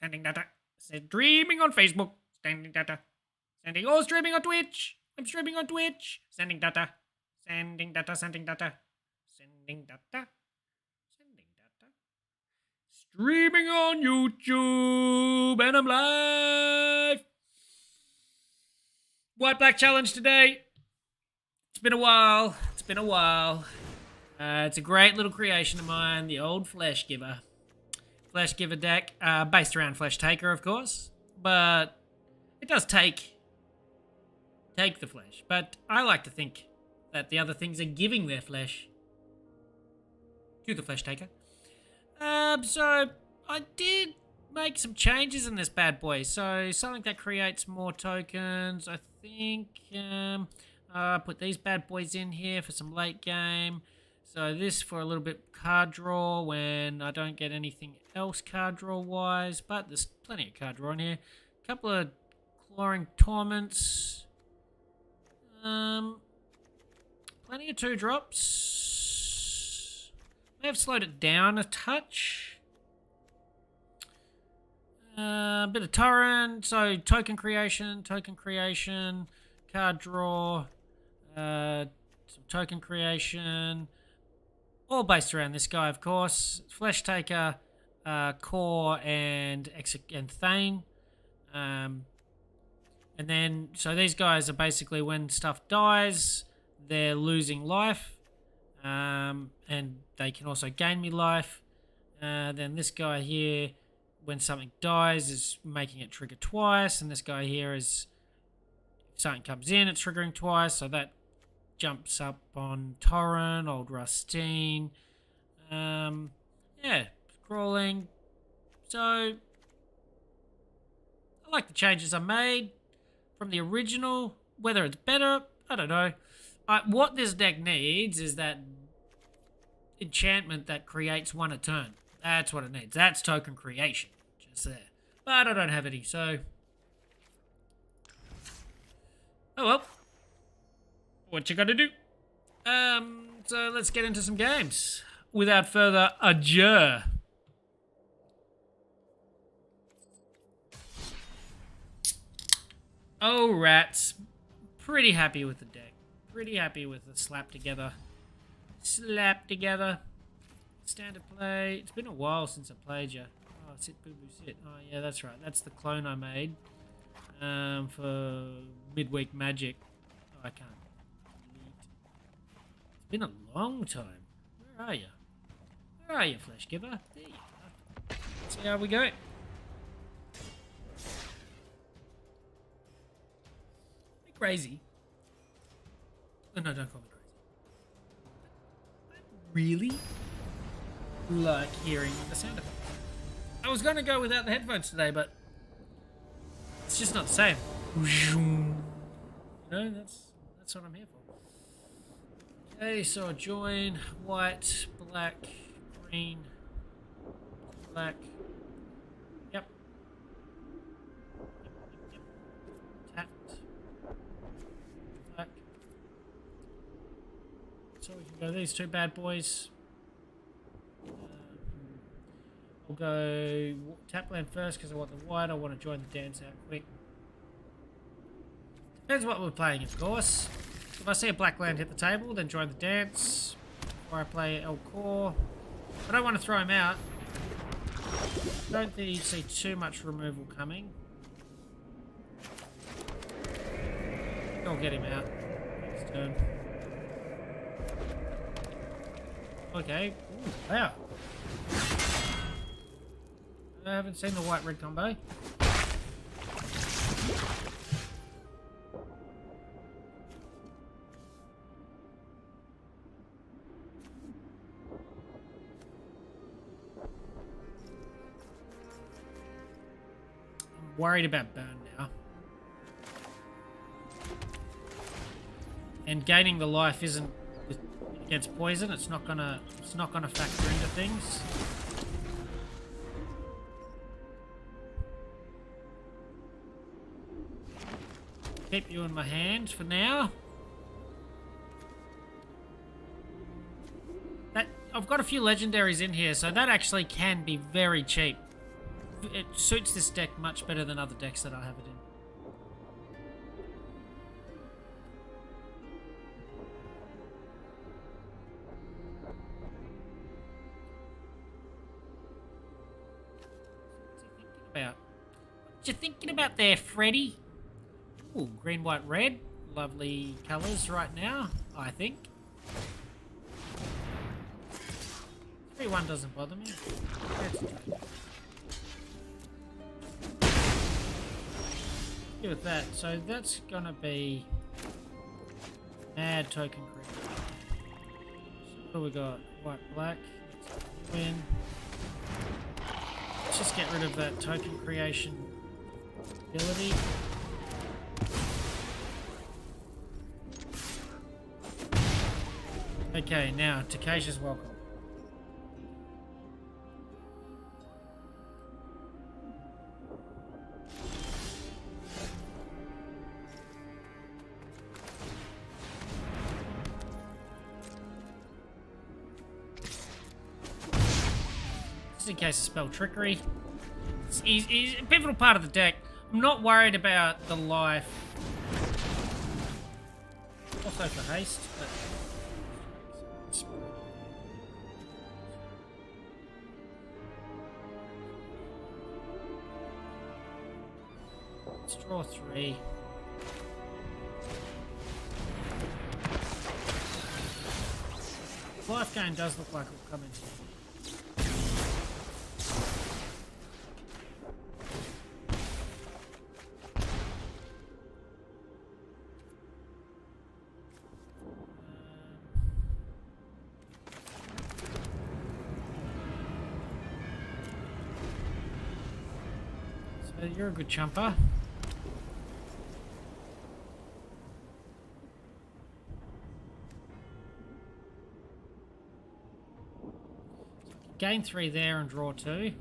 Sending data. Streaming on Facebook. Sending data. Sending. Oh, streaming on Twitch. I'm streaming on Twitch. Sending data. Sending data. Sending data. Sending data. Sending data. Streaming on YouTube. And I'm live. White Black Challenge today. It's been a while. It's been a while. It's a great little creation of mine, the old Flesh Giver. Flesh Giver deck, based around Flesh Taker, of course. But it does take the flesh. But I like to think that the other things are giving their flesh to the Flesh Taker. So I did make some changes in this bad boy. So something that creates more tokens. I think I put these bad boys in here for some late game. So this for a little bit card draw when I don't get anything else card draw wise, but there's plenty of card draw in here. A couple of Clawing Torments. Plenty of 2-drops. May have slowed it down a touch. A bit of Torrent, so token creation, card draw, some token creation. All based around this guy, of course. Flesh Taker, Core, and Thane. And then, so these guys are basically when stuff dies, they're losing life. And they can also gain me life. Then this guy here, when something dies, is making it trigger twice. And this guy here is, if something comes in, it's triggering twice. So that jumps up on Torrent, Old Rustine. Yeah, crawling. So I like the changes I made from the original. Whether it's better, I don't know. What this deck needs is that enchantment that creates one a turn. That's what it needs. That's token creation. Just there. But I don't have any, so oh well. What you gotta do? So let's get into some games. Without further ado. Oh, rats. Pretty happy with the deck. Pretty happy with the slap together. Standard play. It's been a while since I played you. Oh, sit, boo, boo, sit. Oh, yeah, that's right. That's the clone I made for Midweek Magic. Oh, I can't. It's been a long time. Where are you? Where are you, Flesh Giver? There you are. Let's see how we go. Crazy. Oh, no, don't call me crazy. I really like hearing the sound effects. I was going to go without the headphones today, but it's just not the same. You know, that's what I'm here for. Okay, so join white, black, green, black. Yep. Tapped. Black. So we can go these two bad boys. We'll go tap land first because I want the white. I want to join the dance out quick. Depends what we're playing, of course. If I see a black land hit the table, then join the dance. Or I play El Core. I don't want to throw him out. Don't think you see too much removal coming. I'll get him out next turn. Okay. Ooh, wow. I haven't seen the white-red combo. I'm worried about burn now. And gaining the life isn't against poison. It's not gonna factor into things. Keep you in my hand for now. I've got a few legendaries in here, so that actually can be very cheap. it suits this deck much better than other decks that I have it in. What you thinking about there, Freddy? Ooh, green, white, red. Lovely colours right now, I think. 3-1 doesn't bother me. Give it that. So that's gonna be mad token creation. So what do we got? White, black. Win. Let's just get rid of that token creation ability. Okay, now Takesha's welcome. Just in case I spell trickery. He's a pivotal part of the deck. I'm not worried about the life. Also for haste, but let's draw 3. Life gain does look like it'll come into it. So you're a good chumper. Gain 3 there and draw 2.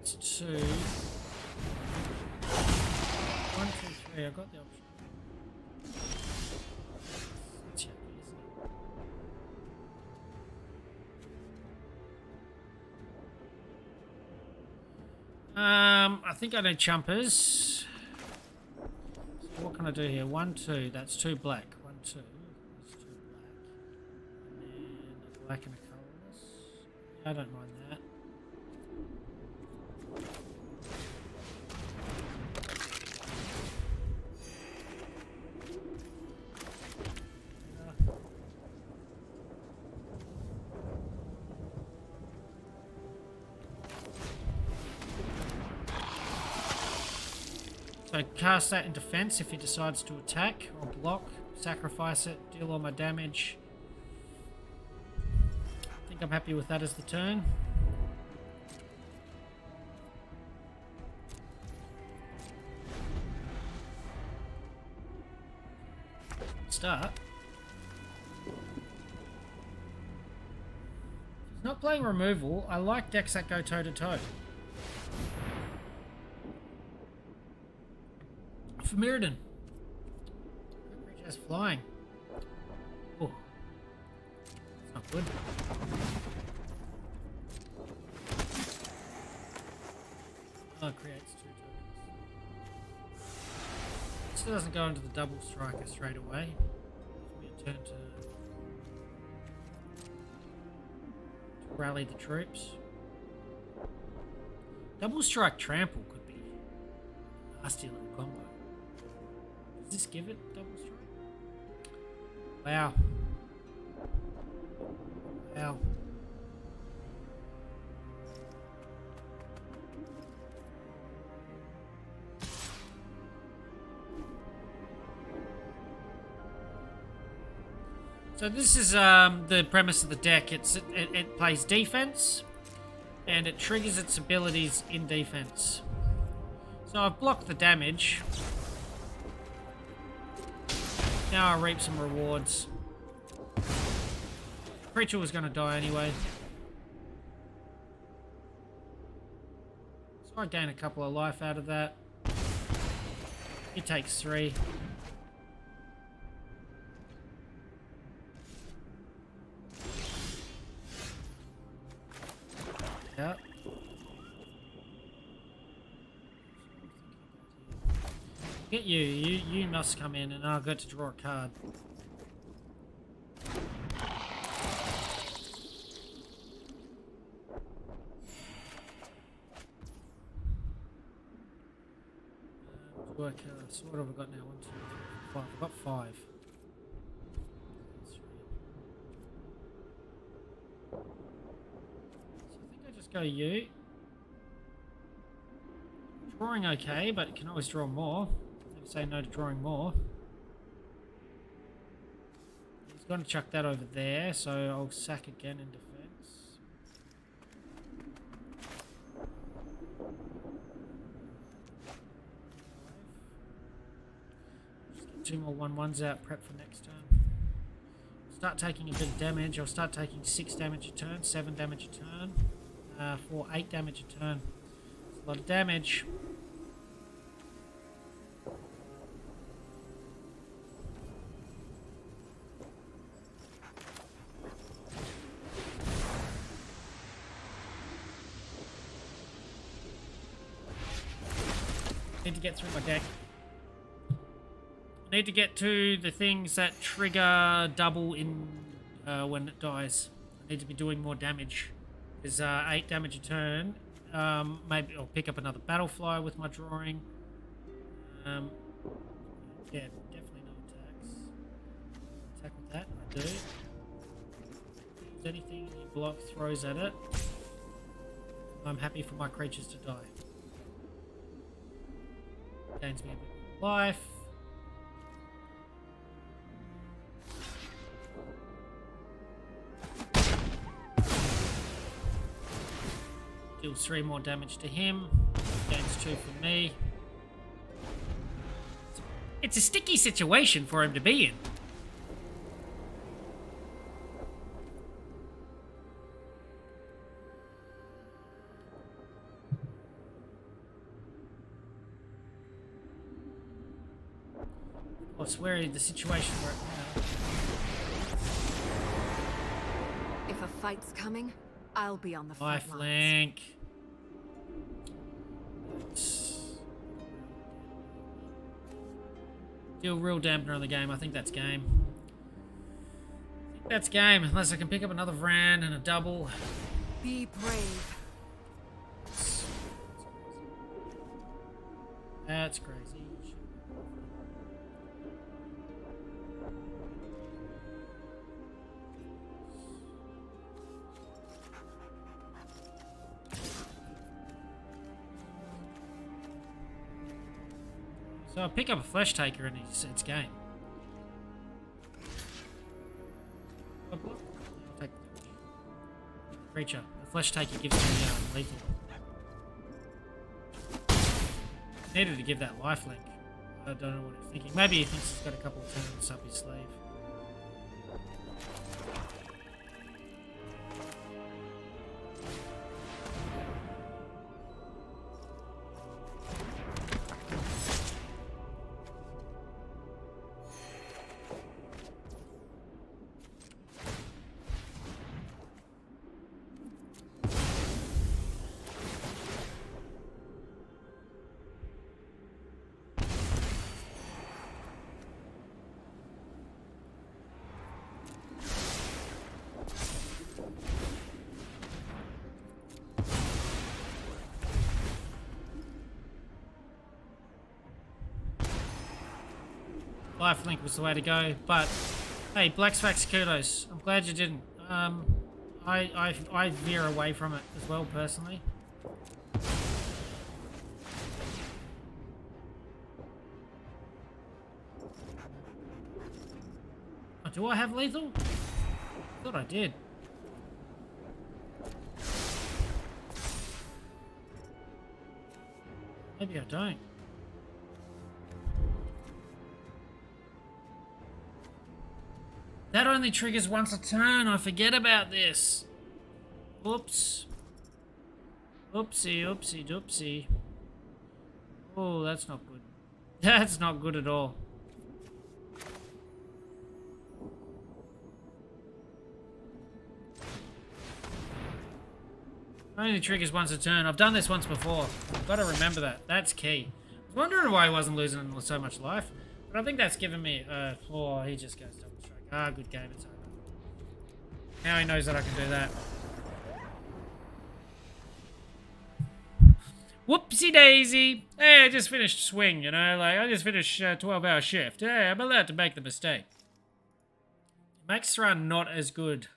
It's 2. 1, 2, 3. I got the option. It's happy, isn't it? I think I need chumpers. So what can I do here? 1, 2. That's 2 black. 1, 2. That's 2 black. And then a black and a colourless. I don't mind that. So cast that in defense if he decides to attack or block, sacrifice it, deal all my damage. I think I'm happy with that as the turn. Start. If he's not playing removal, I like decks that go toe to toe. For Mirrodin. Just flying. Oh. That's not good. Oh, it creates 2 tokens. Still doesn't go into the double striker straight away. We turn to rally the troops. Double strike trample could be a nasty little combo. Does this give it double strike? Wow. Wow. So this is the premise of the deck. It plays defense, and it triggers its abilities in defense. So I've blocked the damage. Now I reap some rewards. Creature was going to die anyway. So So I gain a couple of life out of that. He takes 3. Yep. Get you. You must come in, and I'll get to draw a card. Work. So what have I got now? 1, 2, 3, 4, 5. I've got 5. So I think I just go you. Drawing okay, but it can always draw more. Never say no to drawing more. He's going to chuck that over there, so I'll sack again in defense. Just get 2 more 1/1s out, prep for next turn. Start taking a bit of damage. I'll start taking 6 damage a turn, 7 damage a turn, 4, 8 damage a turn. It's a lot of damage. Need to get through my deck. I need to get to the things that trigger double in when it dies. I need to be doing more damage. There's 8 damage a turn. Maybe I'll pick up another Battlefly with my drawing. Yeah, definitely no attacks. Attack with that, I do. If there's anything you block throws at it, I'm happy for my creatures to die. Gains me a bit more life. Deals 3 more damage to him. Gains 2 from me. It's a sticky situation for him to be in. I swear the situation we're at now. If a fight's coming, I'll be on the front Life lines. link. Deal real dampener on the game. I think that's game. I think that's game. Unless I can pick up another Vran and a double. Be brave. That's crazy. So I'll pick up a Flesh Taker and it's game. I'll take the creature. The Flesh Taker gives me lethal. Needed to give that life link. I don't know what he's thinking. Maybe he thinks he's got a couple of turns up his sleeve. Lifelink was the way to go, but hey, Blacksfax, kudos. I'm glad you didn't. I veer away from it as well, personally. Oh, do I have lethal? I thought I did. Maybe I don't. That only triggers once a turn. I forget about this. Whoops. Oopsie, oopsie, doopsie. Oh, that's not good. That's not good at all. Only triggers once a turn. I've done this once before. I've got to remember that. That's key. I was wondering why he wasn't losing so much life. But I think that's given me... oh, he just goes double strike. Ah, good game. It's over. Now he knows that I can do that. Whoopsie daisy. Hey, I just finished swing, you know? Like, I just finished a 12-hour shift. Hey, I'm allowed to make the mistake. Makes Thrawn not as good.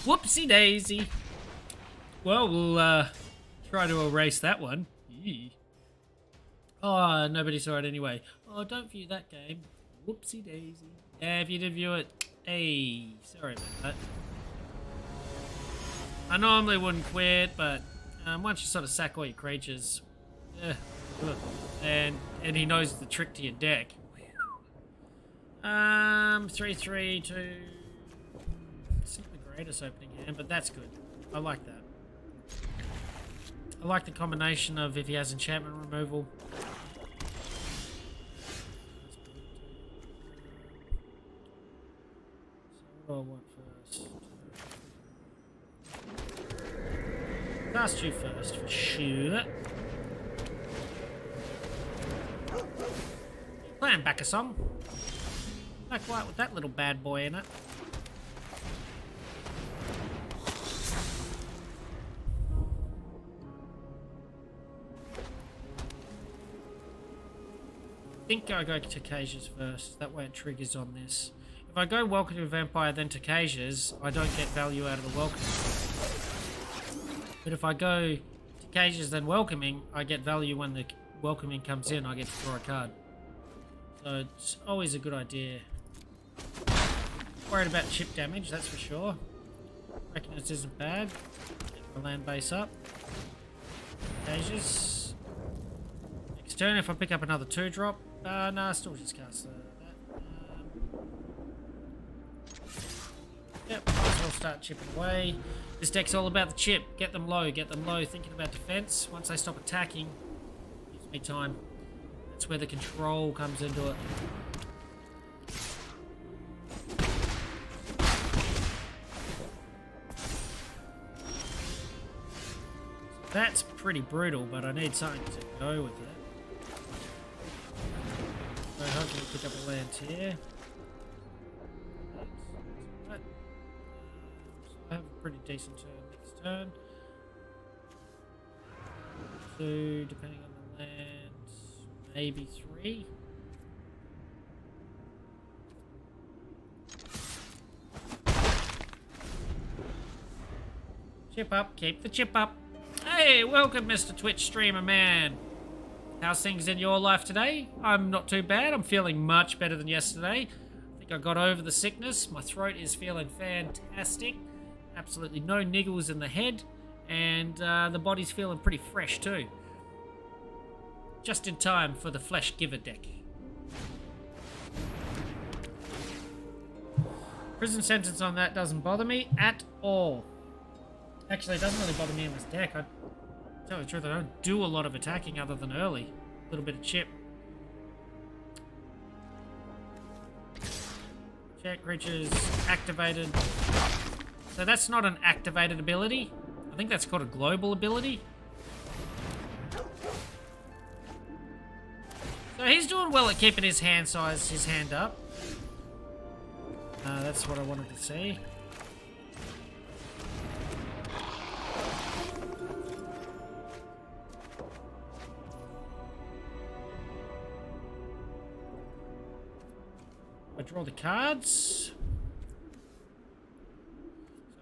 Whoopsie daisy. Well, we'll try to erase that one. Yee. Oh, nobody saw it anyway. Oh, don't view that game. Whoopsie daisy. Yeah, if you did view it, hey, sorry about that. I normally wouldn't quit, but once you sort of sack all your creatures, and he knows the trick to your deck. 3/3 to. It's not the greatest opening hand, but that's good. I like that. I like the combination of if he has enchantment removal. So what do I want first? Cast you first for sure. Playing back a song. Not quite with that little bad boy in it. I think I go to Cages first. That way it triggers on this. If I go Welcoming Vampire then to Cages, I don't get value out of the Welcoming. But if I go to Cages then Welcoming, I get value when the Welcoming comes in. I get to draw a card. So it's always a good idea. Worried about chip damage, that's for sure. Reckon this isn't bad. Get my land base up. Cages. Next turn, if I pick up another 2-drop. Nah, still just cast that. Yep, might as well start chipping away. This deck's all about the chip. Get them low, thinking about defense. Once they stop attacking, gives me time. That's where the control comes into it. That's pretty brutal, but I need something to go with it. So hopefully pick up a land here. So I have a pretty decent turn next turn. 2, depending on the land, maybe 3. Chip up, keep the chip up. Hey, welcome Mr. Twitch Streamer Man. How's things in your life today? I'm not too bad. I'm feeling much better than yesterday. I think I got over the sickness. My throat is feeling fantastic. Absolutely no niggles in the head. And the body's feeling pretty fresh too. Just in time for the Flesh Giver deck. Prison sentence on that doesn't bother me at all. Actually, it doesn't really bother me in this deck. I tell you the truth, I don't do a lot of attacking other than early. A little bit of chip. Check creatures activated. So that's not an activated ability. I think that's called a global ability. So he's doing well at keeping his hand size, his hand up. That's what I wanted to see. I draw the cards.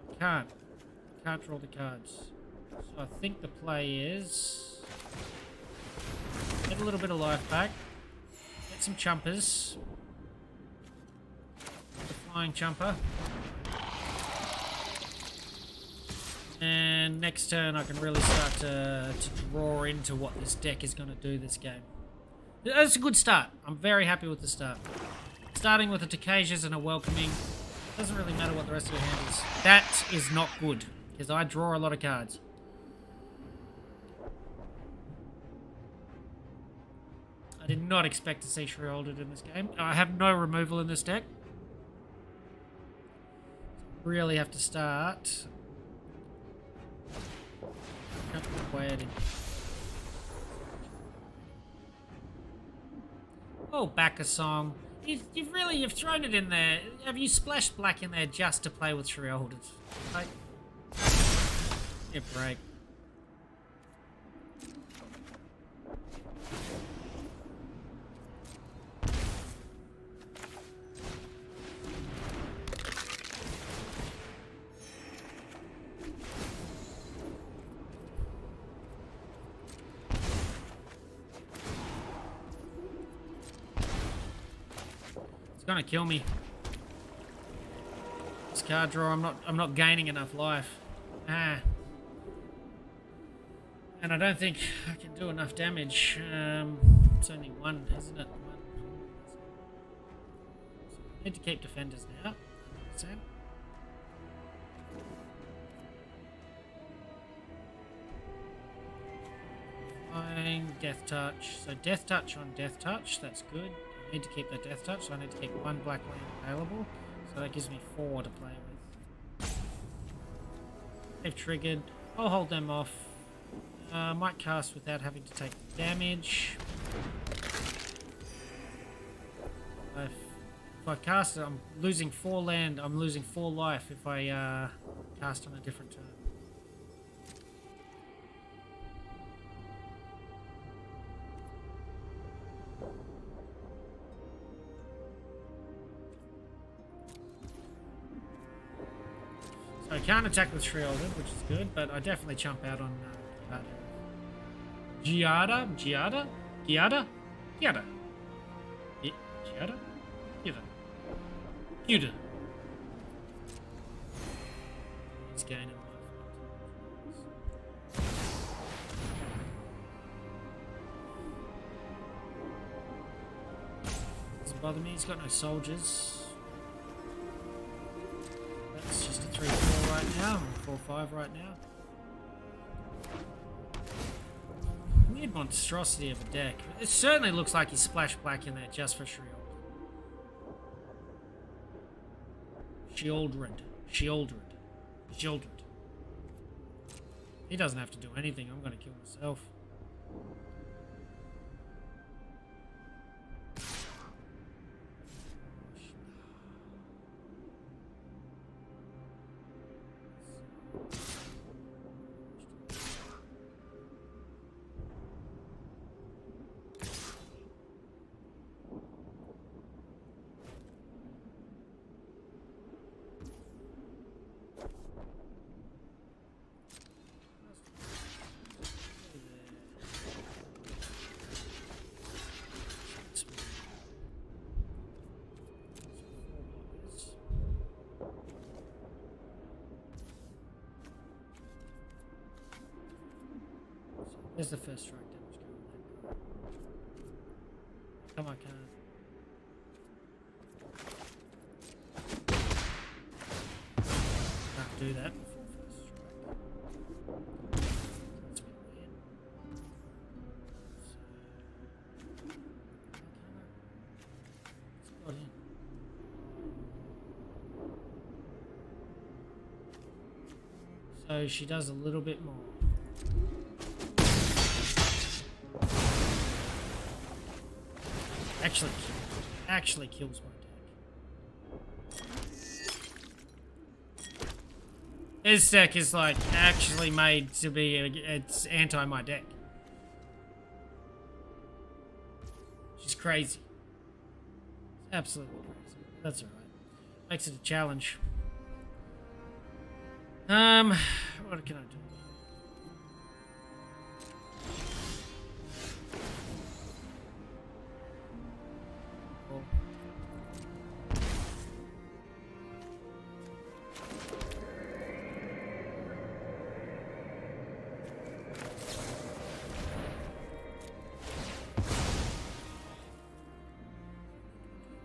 So I can't draw the cards. So I think the play is get a little bit of life back. Get some chumpers. The flying chumper. And next turn I can really start to draw into what this deck is going to do this game. That's a good start. I'm very happy with the start. Starting with a Tokasias and a Welcoming. Doesn't really matter what the rest of your hand is. That is not good, because I draw a lot of cards. I did not expect to see Shrielded in this game. I have no removal in this deck. Really have to start. Oh, back a song. You've thrown it in there. Have you splashed black in there just to play with Shrielded? Like, yeah, break. It's gonna kill me. This card draw, I'm not gaining enough life. Ah. And I don't think I can do enough damage. It's only one, isn't it? One. So I need to keep defenders now. 100%. Fine, Death Touch. So Death Touch on Death Touch, that's good. I need to keep that Death Touch, so I need to keep one black land available. So that gives me 4 to play with. They've triggered. I'll hold them off. Might cast without having to take damage. If I cast it, I'm losing 4 land. I'm losing 4 life if I cast on a different turn. So I can't attack with Shrielded, which is good, but I definitely chump out on Giada? Giada? Giada? Giada? Giada? Giada? Giada. He's gaining life. Doesn't bother me, he's got no soldiers. That's just a 3-4 right now, or 4-5 right now. Weird monstrosity of a deck. It certainly looks like he splashed black in there just for Shrield. Shieldred. He doesn't have to do anything. I'm gonna kill myself. There's the first strike damage going. Come on, can't. Can't do that before first strike. That's a bit weird. So, got in. So she does a little bit more. Actually kills my deck. This deck is like actually made to be it's anti my deck. She's crazy. It's absolutely crazy. That's alright. Makes it a challenge. What can I do?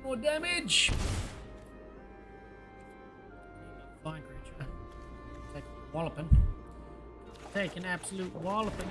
More more damage. Flying creature. Take a walloping. Take an absolute walloping.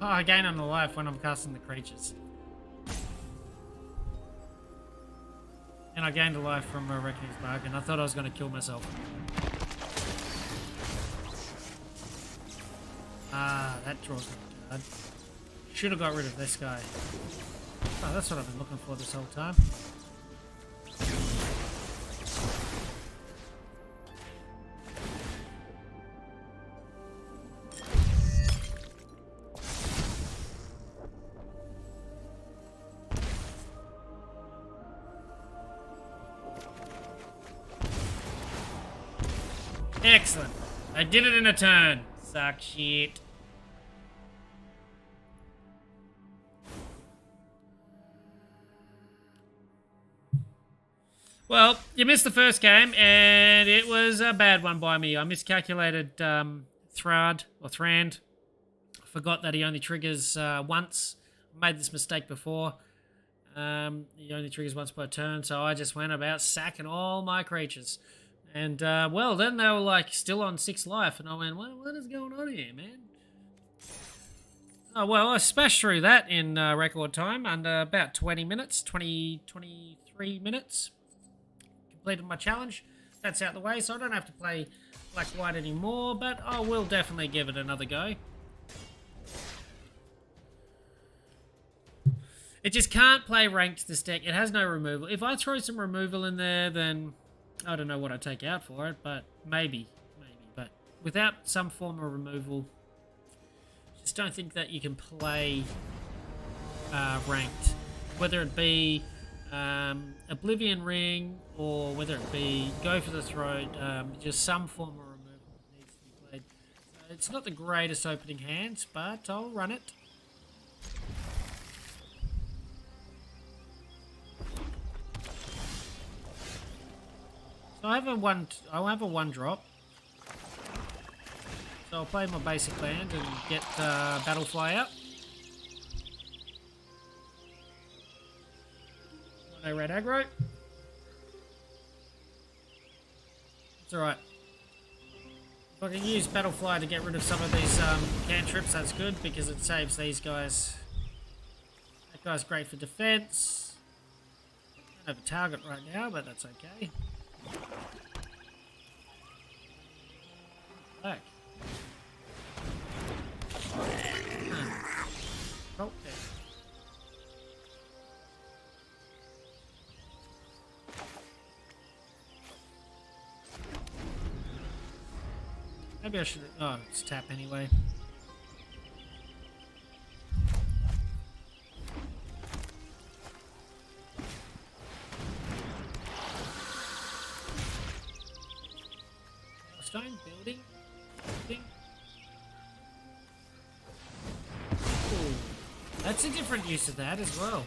Oh, I gain on the life when I'm casting the creatures. And I gained a life from a Reckoning's Bargain. I thought I was going to kill myself. Ah, that draws me a card. Should have got rid of this guy. Oh, that's what I've been looking for this whole time. Excellent. I did it in a turn. Suck shit. Well, you missed the first game, and it was a bad one by me. I miscalculated Thrand. Forgot that he only triggers once. Made this mistake before. He only triggers once per turn, so I just went about sacking all my creatures. And, well, then they were, like, still on 6 life, and I went, what is going on here, man? Oh, well, I smashed through that in record time, under about 20 minutes, 23 minutes. Completed my challenge. That's out the way, so I don't have to play Black-White anymore, but I will definitely give it another go. It just can't play ranked, this deck. It has no removal. If I throw some removal in there, then I don't know what I'd take out for it, but maybe. But without some form of removal, just don't think that you can play ranked. Whether it be Oblivion Ring or whether it be Go for the Throat, just some form of removal needs to be played. So it's not the greatest opening hands, but I'll run it. So I have a one drop. So I'll play my basic land and get Battlefly out. No red aggro. It's alright. If I can use Battlefly to get rid of some of these cantrips, that's good because it saves these guys. That guy's great for defense. I don't have a target right now, but that's okay. Back. Oh, there. Maybe I should. Oh, it's tap anyway. Stone building. Ooh, that's a different use of that as well.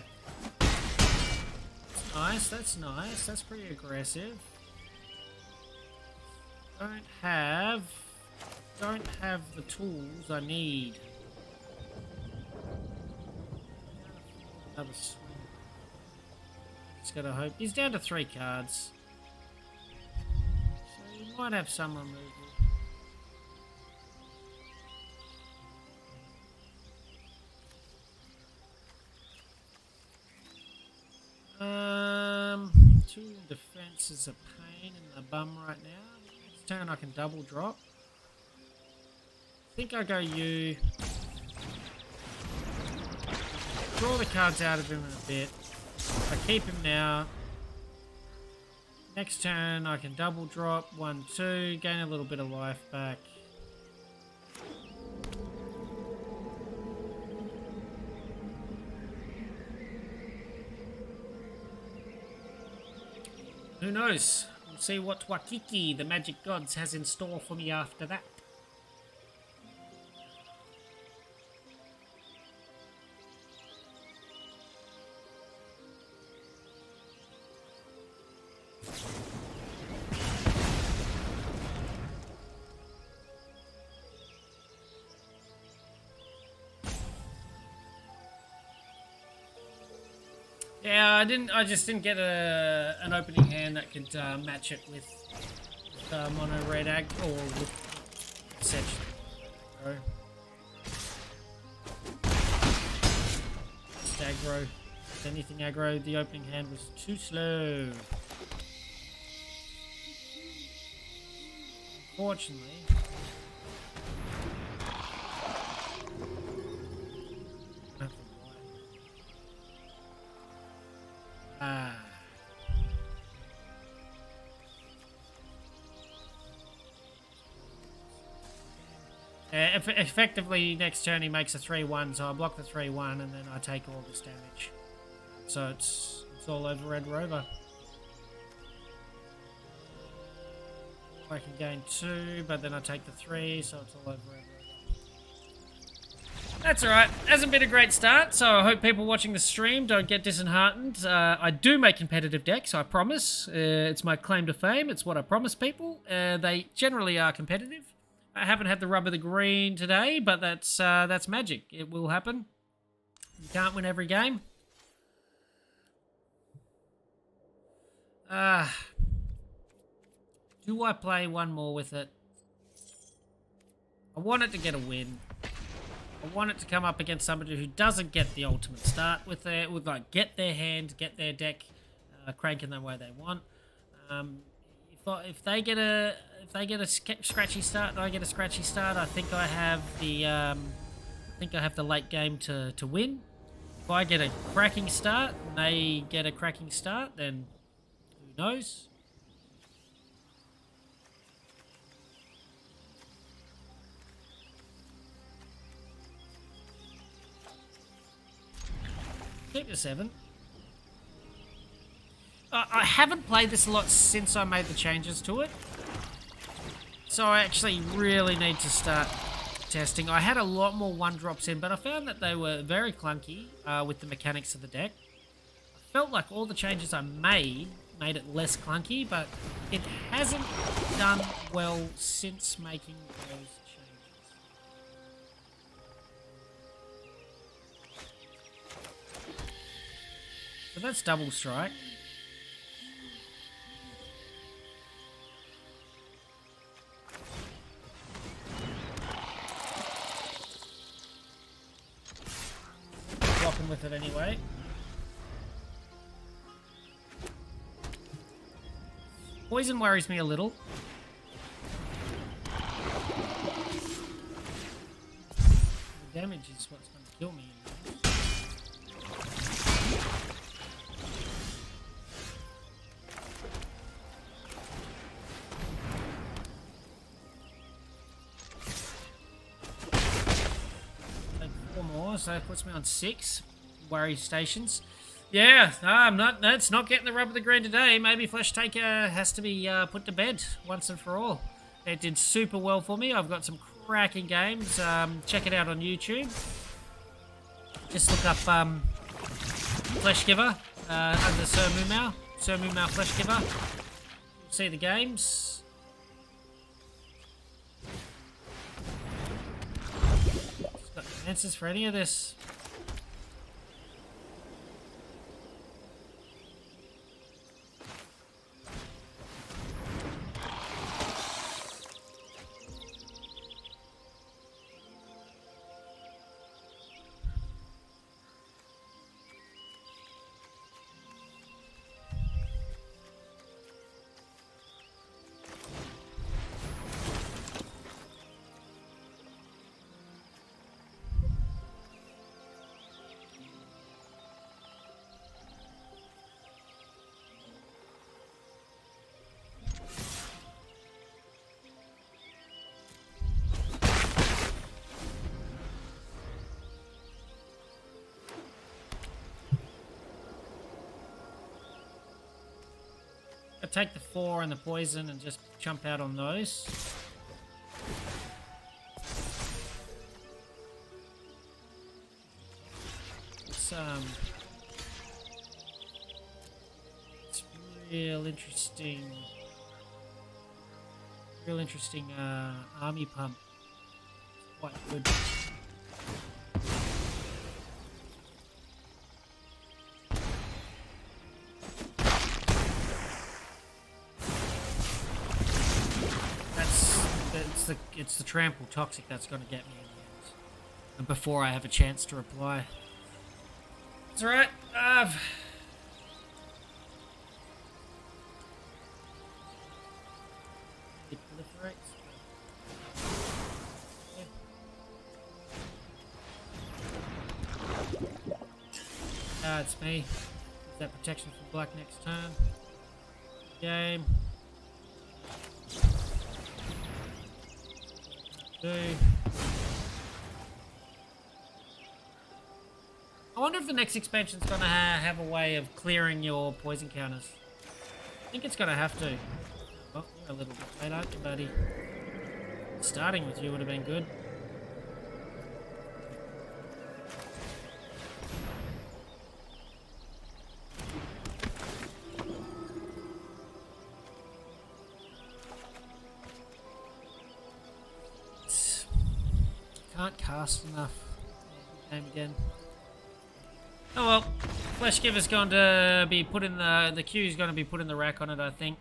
That's nice. That's nice. That's pretty aggressive. Don't have the tools I need. Another swing. Just gotta hope. He's down to 3 cards. So he might have some removal. Two in defense is a pain in the bum right now. Next turn I can double drop. I think I go you. draw the cards out of him in a bit. I keep him now. Next turn, I can double drop 1, 2, gain a little bit of life back. Who knows? We'll see what Wakiki, the magic gods, has in store for me after that. Yeah, I just didn't get an opening hand that could match it with mono red ag or with Sedge. Just aggro. If anything aggro, the opening hand was too slow. Unfortunately. Effectively, next turn he makes a 3-1, so I block the 3-1 and then I take all this damage. So it's all over Red Rover. I can gain 2, but then I take the 3, so it's all over Red Rover. That's alright. Hasn't been a great start, so I hope people watching the stream don't get disheartened. I do make competitive decks, I promise. It's my claim to fame. It's what I promise people. They generally are competitive. I haven't had the rub of the green today, but that's magic. It will happen. You can't win every game. Do I play one more with it? I want it to get a win. I want it to come up against somebody who doesn't get the ultimate start with like get their hand, get their deck cranking the way they want. If they get a scratchy start and I get a scratchy start, I think I have the late game to win. If I get a cracking start and they get a cracking start, then who knows? Keep the 7. I haven't played this a lot since I made the changes to it. So I actually really need to start testing. I had a lot more 1-drops in, but I found that they were very clunky with the mechanics of the deck. I felt like all the changes I made it less clunky, but it hasn't done well since making those changes. So that's double strike. Blocking with it anyway. Poison worries me a little. The damage is what's going to kill me. Take 4 more, so that puts me on 6 worry stations. Yeah, that's not getting the rub of the green today. Maybe Flesh Taker has to be put to bed once and for all. It did super well for me. I've got some cracking games. Check it out on YouTube. Just look up Flesh Giver under Sir Mumau. Sir Mumau Flesh Giver. You'll see the games. Just got no answers for any of this. I'll take the 4 and the poison and just jump out on those. It's real interesting. Real interesting army pump. It's quite good. It's the trample toxic that's going to get me in the end. And before I have a chance to reply. It's alright. It proliferates. It's me. Use that protection for black next turn. Game. I wonder if the next expansion's gonna have a way of clearing your poison counters. I think it's gonna have to. Oh, you're a little bit late, aren't you, buddy? Starting with you would have been good. Can't cast enough. Game again. Oh well, Flesh Giver's going to be put in the queue's going to be put in the rack on it, I think.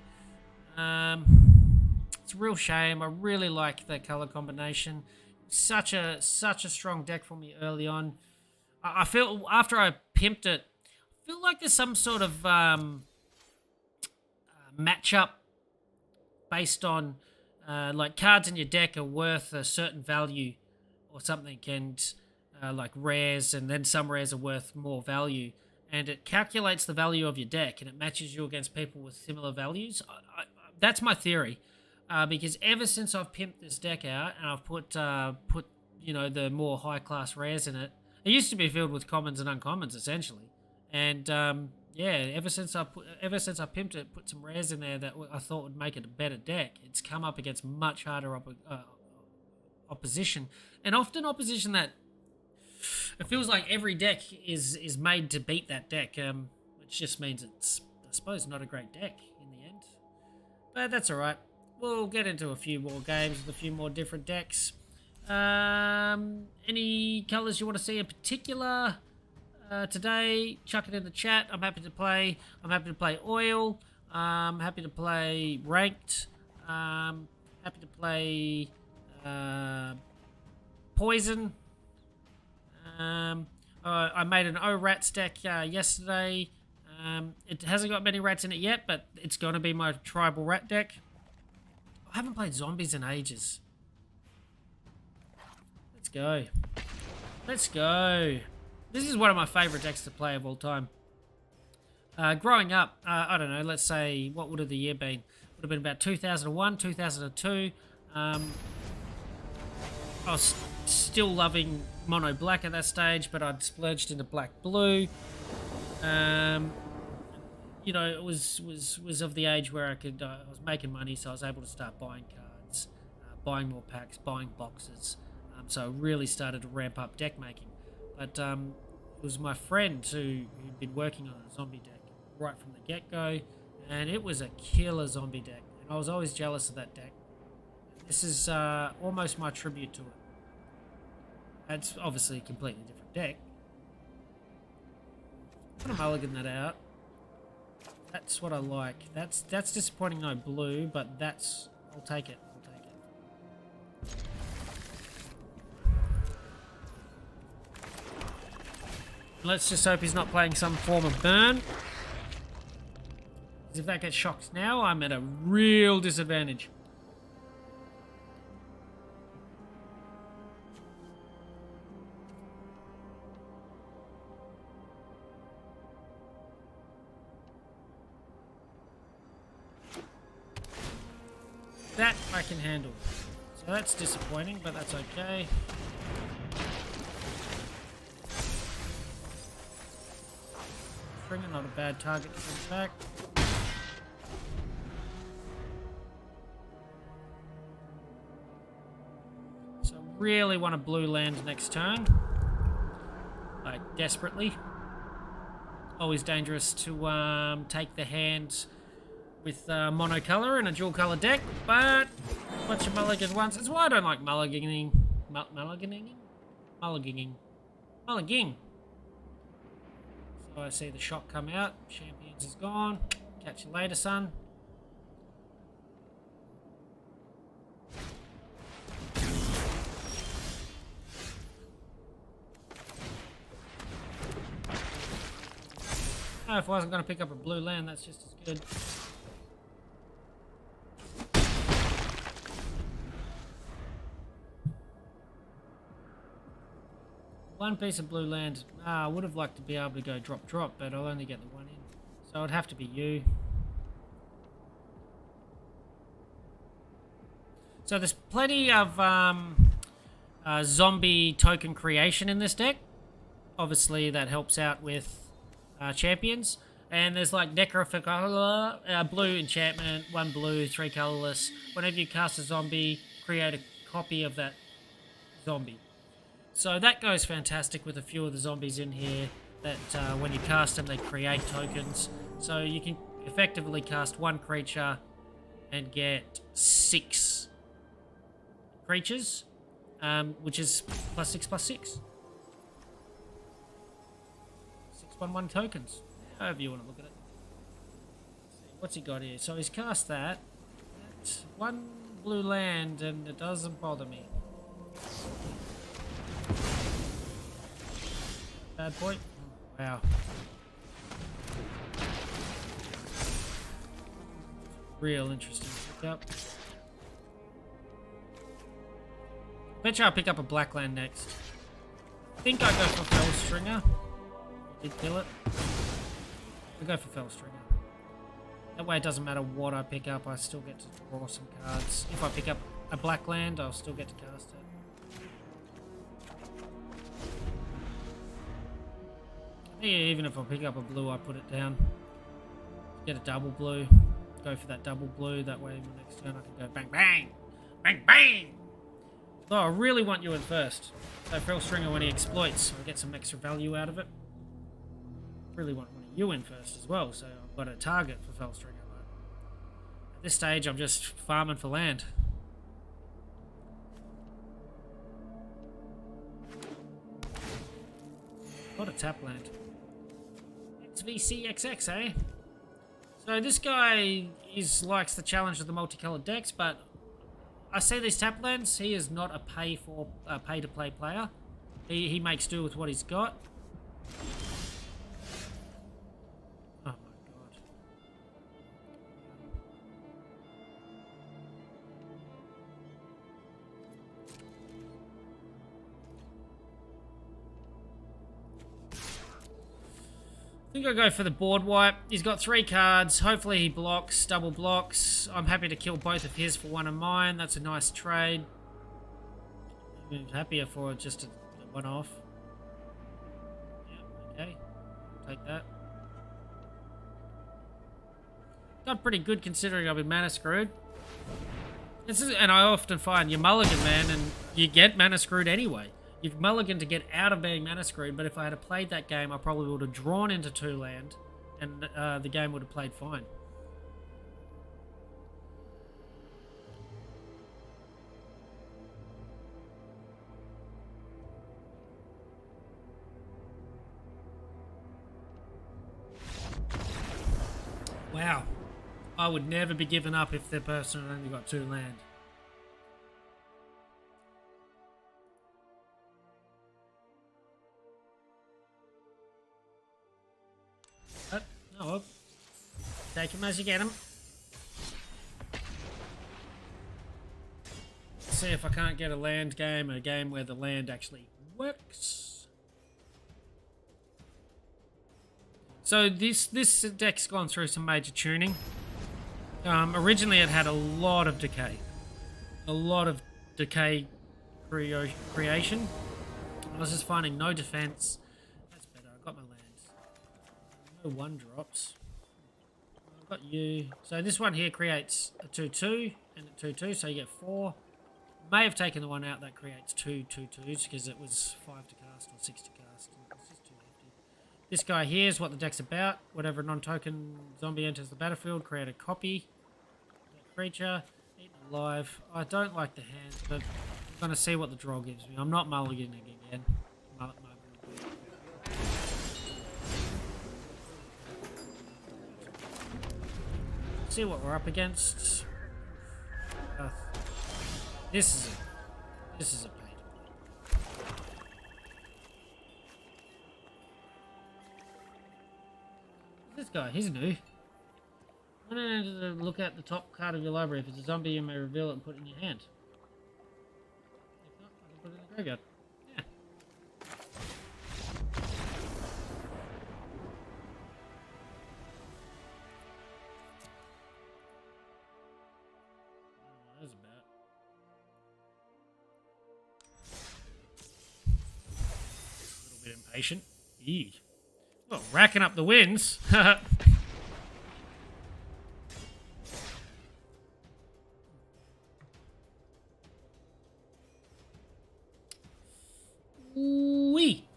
It's a real shame. I really like the color combination. Such a strong deck for me early on. I feel after I pimped it, I feel like there's some sort of matchup based on like cards in your deck are worth a certain value or something, and like rares, and then some rares are worth more value, and it calculates the value of your deck and it matches you against people with similar values. That's my theory, because ever since I've pimped this deck out and I've put you know, the more high class rares in it, it used to be filled with commons and uncommons essentially, and yeah, ever since I pimped it, put some rares in there that I thought would make it a better deck, it's come up against much harder opposition, and often opposition that it feels like every deck is made to beat that deck, which just means it's, I suppose, not a great deck in the end. But that's alright. We'll get into a few more games with a few more different decks. Any colours you want to see in particular today? Chuck it in the chat. I'm happy to play. I'm happy to play oil. Happy to play ranked. Happy to play poison. I made an O-Rats deck yesterday. It hasn't got many rats in it yet, but it's going to be my tribal rat deck. I haven't played zombies in ages. Let's go. Let's go. This is one of my favourite decks to play of all time. Growing up, I don't know, let's say, what would have the year been? Would have been about 2001, 2002. I was still loving mono black at that stage, but I'd splurged into black blue. You know, it was of the age where I was making money, so I was able to start buying cards, buying more packs, buying boxes. So I really started to ramp up deck making. But it was my friend who'd been working on a zombie deck right from the get-go, and it was a killer zombie deck, and I was always jealous of that deck. This is almost my tribute to it. It's obviously a completely different deck. I'm gonna mulligan that out. That's what I like. That's disappointing, no blue, but I'll take it. Let's just hope he's not playing some form of burn. Because if that gets shocked now, I'm at a real disadvantage. That I can handle. So that's disappointing, but that's okay. Springer, not a bad target to bring back. really want a blue land next turn. Like, desperately. Always dangerous to take the hand with monocolor in a dual color deck, but a bunch of mulligan once. That's why I don't like mulliganing. Mulliganing? Mulliganing. So I see the shot come out. Champions is gone. Catch you later, son. Oh, if I wasn't going to pick up a blue land, that's just as good. One piece of blue land. I would have liked to be able to go drop, but I'll only get the one in. So it'd have to be you. So there's plenty of zombie token creation in this deck. Obviously, that helps out with champions. And there's like Necrophilic, blue enchantment, 1 blue, 3 colorless. Whenever you cast a zombie, create a copy of that zombie. So that goes fantastic with a few of the zombies in here, that when you cast them, they create tokens. So you can effectively cast 1 creature and get 6 creatures, which is +6/+6. 6/1/1 tokens, however you want to look at it. Let's see, what's he got here? So he's cast that. That's 1 blue land, and it doesn't bother me. Bad boy. Wow. Real interesting pickup. Bet you I'll pick up a black land next. I think I go for Fellstringer. Did kill it. I'll go for Fellstringer. That way it doesn't matter what I pick up, I still get to draw some cards. If I pick up a black land, I'll still get to cast it. Even if I pick up a blue, I put it down. Get a double blue. Go for that double blue. That way, next turn I can go bang, bang, bang, bang. Though I really want you in first. So Fellstringer, when he exploits, I get some extra value out of it. Really want one of you in first as well, so I've got a target for Fellstringer. At this stage, I'm just farming for land. Not a tap land. XVCXX, eh? So this guy likes the challenge of the multicolored decks, but I see these tap lands. He is not a pay to play player. He makes do with what he's got. Oh my god. I think I'll go for the board wipe. He's got 3 cards. Hopefully he blocks, double blocks. I'm happy to kill both of his for 1 of mine. That's a nice trade. I'm happier for just a one-off. Yeah, okay. I'll take that. Got pretty good considering I've been mana screwed. And I often find you mulligan, man, and you get mana screwed anyway. You've mulliganed to get out of being mana screwed, but if I had played that game, I probably would have drawn into 2 land, and the game would have played fine. Wow. I would never be given up if the person had only got 2 land. Oh, well. Take him as you get him. See if I can't get a land game, a game where the land actually works. So this deck's gone through some major tuning. Originally it had a lot of decay. A lot of decay creation. I was just finding no defense. That's better, I got my lands. No 1-drops. I've got you. So this one here creates a 2/2 and a 2/2, so you get 4. May have taken the one out that creates two 2/2s because it was 5 to cast or 6 to cast. It's just too hefty. This guy here is what the deck's about. Whatever non-token zombie enters the battlefield, create a copy. That creature, eaten alive. I don't like the hands, but I'm going to see what the draw gives me. I'm not mulliganing again. See what we're up against. This is a pain. This guy, he's new. When I enter to look at the top card of your library, if it's a zombie, you may reveal it and put it in your hand. If not, I can put it in the graveyard. Yeah. That was about. A little bit impatient. Eee. Well, racking up the wins. Wee.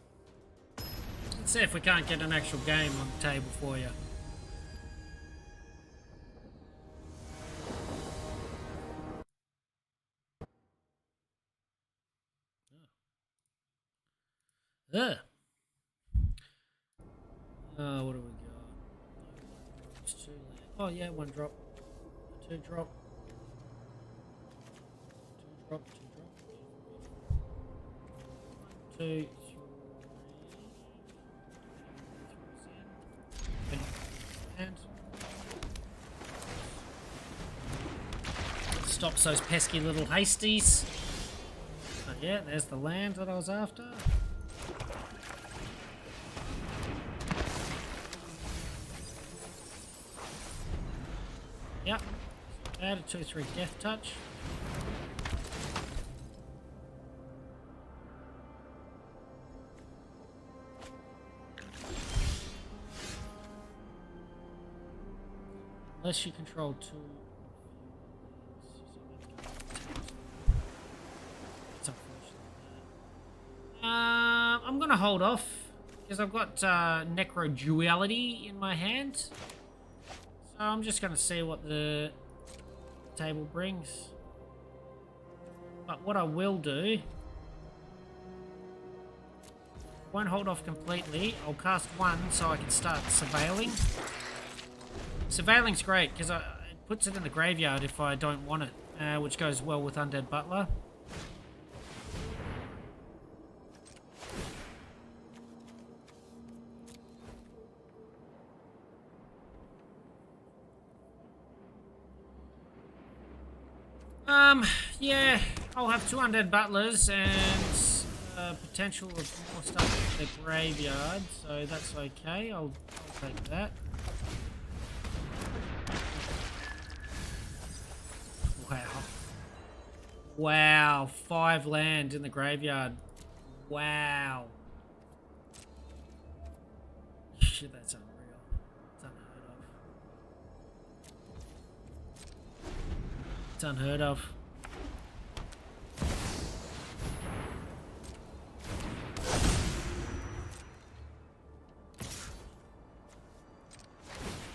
Let's see if we can't get an actual game on the table for you. What do we got? It's 2 land. Oh yeah, 1 drop. 2 drop. 2 drop, 2 drop. 1, 2, 3. And stops those pesky little hasties. But yeah, there's the land that I was after. Yep. Add a 2/3 death touch. Unless you control 2. It's unfortunate. I'm gonna hold off because I've got Necro Duality in my hand. So I'm just going to see what the table brings. But what I will do, won't hold off completely. I'll cast 1 so I can start surveilling. Surveilling's great because it puts it in the graveyard if I don't want it, which goes well with Undead Butler. Yeah, I'll have 2 Undead Butlers and potential of more stuff in the graveyard, so that's okay. I'll take that. Wow. Wow, 5 land in the graveyard. Wow. Shit, that's unreal. It's unheard of. It's unheard of.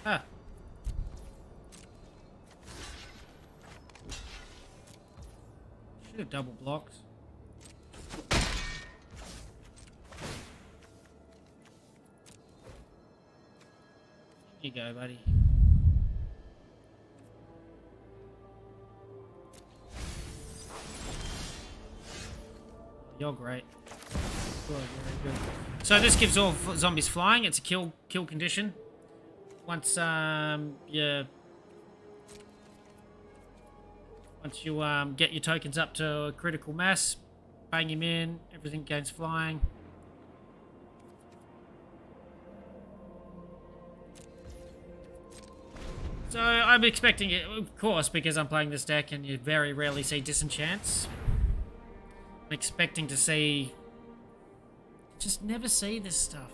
Ah. Should have double blocked. Here you go, buddy. You're great. Good, very good. So this gives all zombies flying. It's a kill condition. Once you get your tokens up to a critical mass, bang him in, everything gains flying. So I'm expecting it, of course, because I'm playing this deck and you very rarely see disenchants. I'm expecting to see... Just never see this stuff.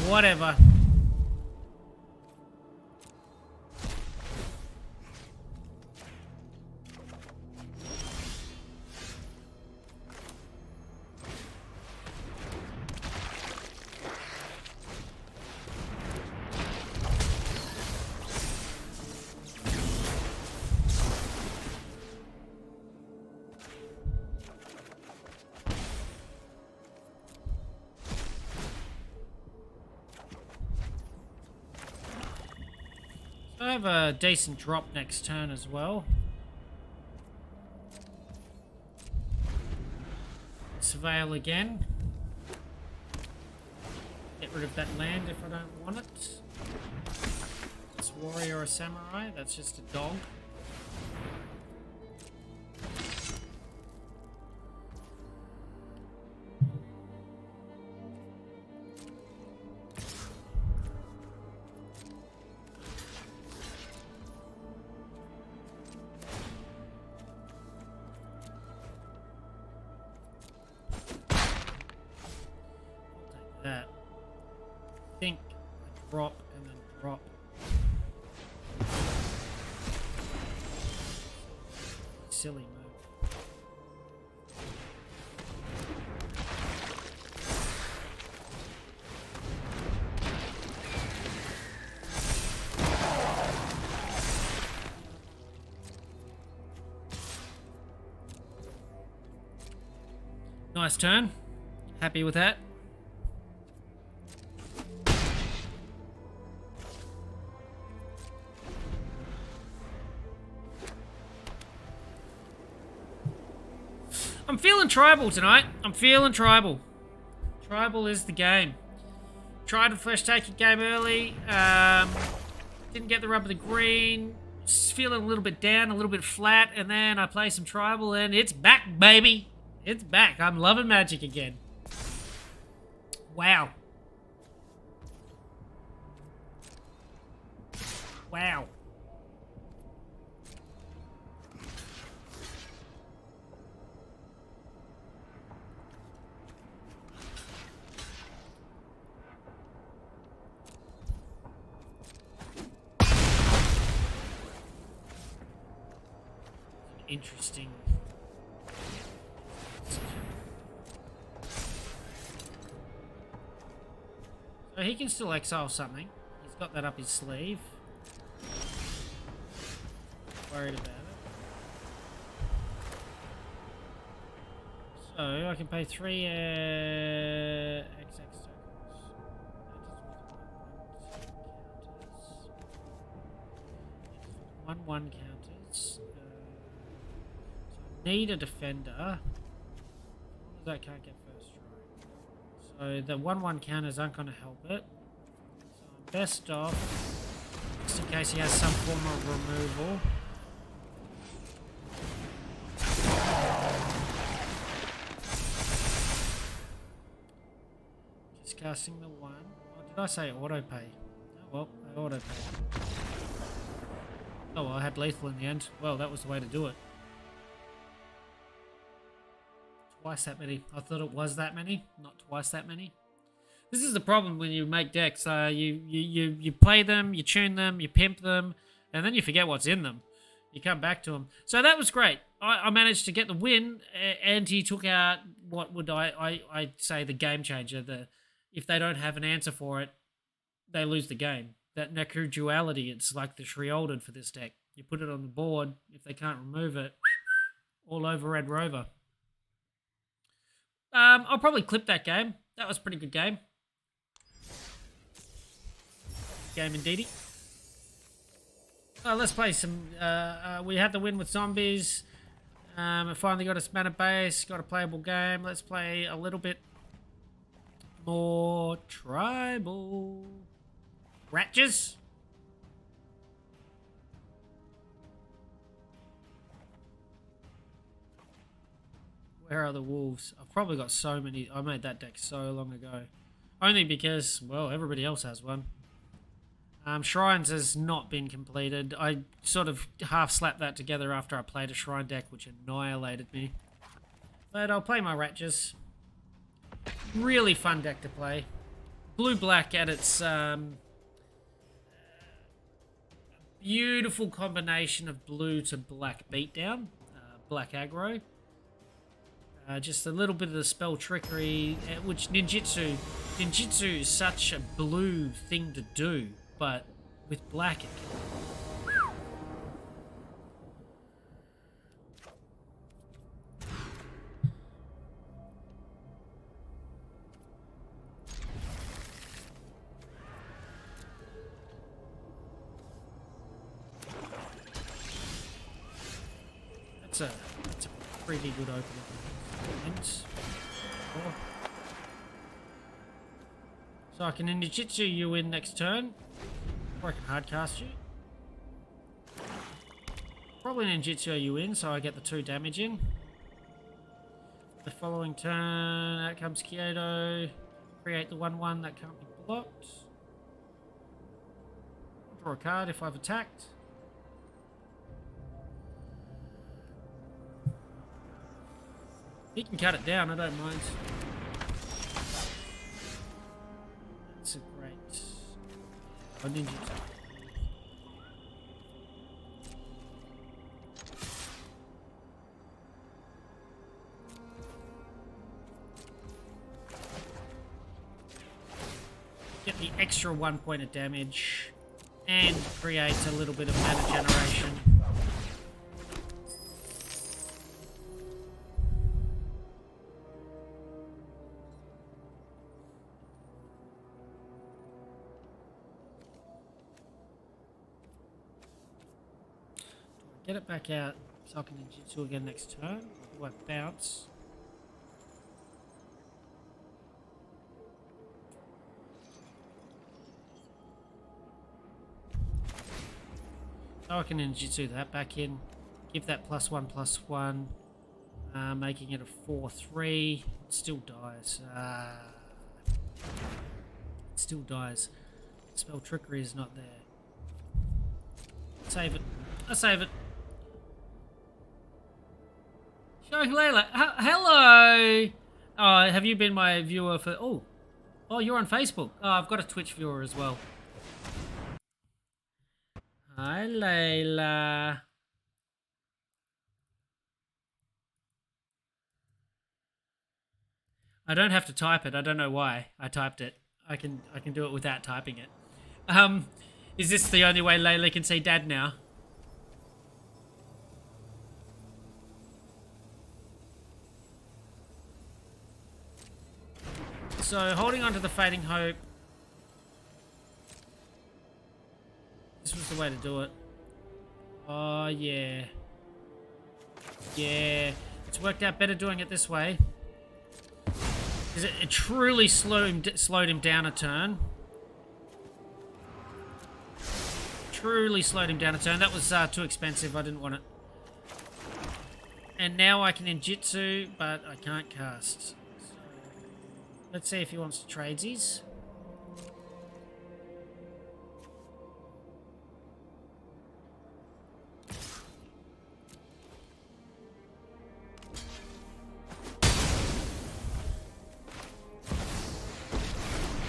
Whatever. I have a decent drop next turn as well. Surveil again. Get rid of that land if I don't want it. It's warrior or samurai, that's just a dog. That. Think, drop, and then drop. Silly move. Nice turn. Happy with that. I'm feeling tribal tonight. I'm feeling tribal. Tribal is the game. Tried to flesh take a game early. Didn't get the rub of the green. Just feeling a little bit down, a little bit flat. And then I play some tribal and it's back, baby. It's back. I'm loving Magic again. Wow. Wow. Interesting. So he can still exile something. He's got that up his sleeve. Worried about it. So I can pay 3 XX tokens. One counters. Need a defender. That can't get first strike. So the 1/1 counters aren't going to help it. So I'm best off, just in case he has some form of removal. Just casting the 1. Oh, did I say auto pay? Oh well, I auto pay. Oh well, I had lethal in the end. Well, that was the way to do it. Twice that many. I thought it was that many, not twice that many. This is the problem when you make decks. You play them, you tune them, you pimp them, and then you forget what's in them. You come back to them. So that was great. I managed to get the win, and he took out what would I say the game changer. If they don't have an answer for it, they lose the game. That Nekru duality, it's like the Shriolden for this deck. You put it on the board. If they can't remove it, all over Red Rover. I'll probably clip that game. That was a pretty good game. Game indeedy. Let's play some. We had the win with zombies. I finally got a mana base, got a playable game. Let's play a little bit more tribal. Ratches. Where are the wolves? I've probably got so many. I made that deck so long ago. Only because, well, everybody else has one. Shrines has not been completed. I sort of half slapped that together after I played a Shrine deck, which annihilated me. But I'll play my Ratches. Really fun deck to play. blue-black at its beautiful combination of blue to black beatdown, black aggro. Just a little bit of the spell trickery, which ninjutsu is such a blue thing to do, but with black it can. That's a pretty good opening. Oh. So I can ninjutsu you in next turn, or I can hardcast you. Probably ninjutsu you in, so I get the 2 damage in. The following turn, out comes Kyoto. Create the 1/1 that can't be blocked. Draw a card if I've attacked. He can cut it down, I don't mind. That's a great... Oh, ninjutsu. Get the extra 1 point of damage and create a little bit of mana generation. Get it back out so I can ninjutsu again next turn. Do I bounce? So I can ninjutsu that back in. Give that +1/+1. Making it a 4/3. It still dies. It still dies. Spell trickery is not there. Save it. I save it. Showing Layla. Hello! Oh, have you been my viewer for... Oh, you're on Facebook. Oh, I've got a Twitch viewer as well. Hi, Layla. I don't have to type it. I don't know why I typed it. I can do it without typing it. Is this the only way Layla can see Dad now? So, holding on to the Fading Hope. This was the way to do it. Oh, yeah. Yeah. It's worked out better doing it this way. Because it truly slowed him down a turn. Truly slowed him down a turn. That was too expensive. I didn't want it. And now I can ninjutsu, but I can't cast. Let's see if he wants to tradesies.